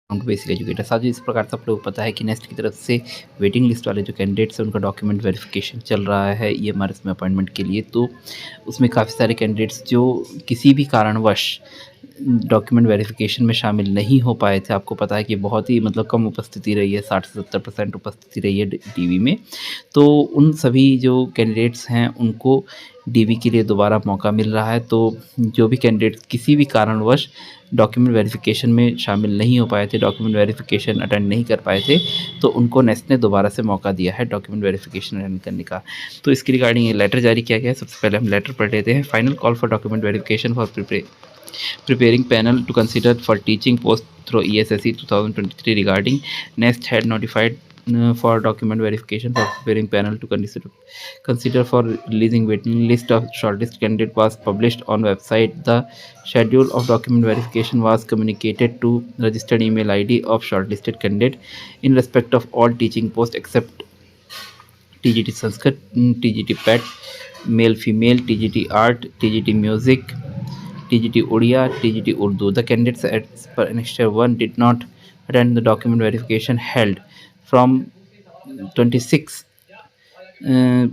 To basic educator. साथ ही इस प्रकार से आप लोगों को पता है कि नेस्ट की तरफ से वेटिंग लिस्ट वाले जो कैंडिडेट्स हैं उनका डॉक्यूमेंट वेरिफिकेशन चल रहा है ईएमआरएस में अपॉइंटमेंट के लिए। तो उसमें काफ़ी सारे कैंडिडेट्स जो किसी भी कारणवश डॉक्यूमेंट वेरिफिकेशन में शामिल नहीं हो पाए थे। आपको पता है कि बहुत ही मतलब कम उपस्थिति रही है, 60 से 70% उपस्थिति रही है डीवी में। तो उन सभी जो कैंडिडेट्स हैं उनको डीवी के लिए दोबारा मौका मिल रहा है। तो जो भी कैंडिडेट किसी भी कारणवश डॉक्यूमेंट वेरिफिकेशन में शामिल नहीं हो पाए थे, डॉक्यूमेंट वेरिफिकेशन अटेंड नहीं कर पाए थे, तो उनको नेस्ट ने दोबारा से मौका दिया है डॉक्यूमेंट वेरिफिकेशन अटेंड करने का। तो इसके रिगार्डिंग ये लेटर जारी किया गया है। सबसे पहले हम लेटर पढ़ लेते हैं। Final call for document verification for preparing panel to consider for teaching post through ESSE 2023 regarding NEST had notified for document verification for preparing panel to consider for releasing waiting list of shortlist candidate was published on website. The schedule of document verification was communicated to registered email ID of shortlisted candidate in respect of all teaching posts except TGT Sanskrit, TGT PET, male female, TGT art, TGT music, TGT Odia, TGT Urdu. The candidates as per Annexure 1 did not attend the document verification held from 26 uh,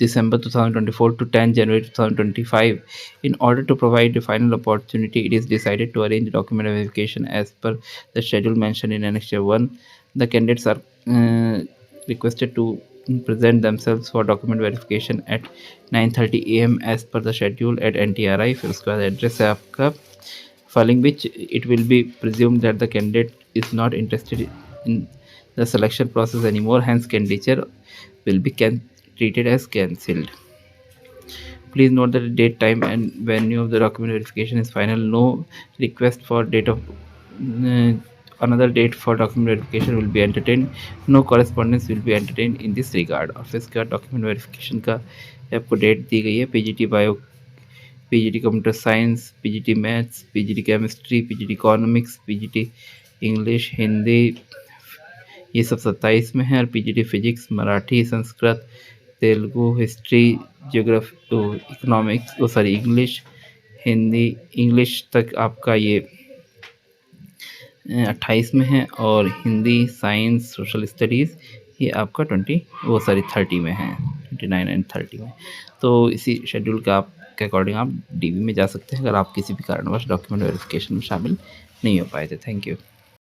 December 2024 to 10 January 2025. In order to provide the final opportunity, it is decided to arrange document verification as per the schedule mentioned in Annexure 1. The candidates are requested to present themselves for document verification at 9:30 AM as per the schedule at NTRI. फिर उसके बाद address है आपका, following which it will be presumed that the candidate is not interested in the selection process anymore, hence candidature will be treated as cancelled. Please note that the date, time and venue of the document verification is final. No request for date of another date for document verification will be entertained. No correspondence will be entertained in this regard. और फिर इसके बाद document verification का आपको date दी गई है। PGT bio, PGT computer science, PGT maths, PGT chemistry, PGT economics, PGT English, Hindi, ये सब 27 में है। और PGT physics, Marathi, Sanskrit, Telugu, history, geography, economics, English, Hindi, English तक आपका ये 28 में है। और हिंदी, साइंस, सोशल स्टडीज़ ये आपका 30 में है, 29 एंड 30 में। तो इसी शेड्यूल का आप के अकॉर्डिंग आप डीवी में जा सकते हैं अगर आप किसी भी कारणवश डॉक्यूमेंट वेरिफिकेशन में शामिल नहीं हो पाए थे। Thank you.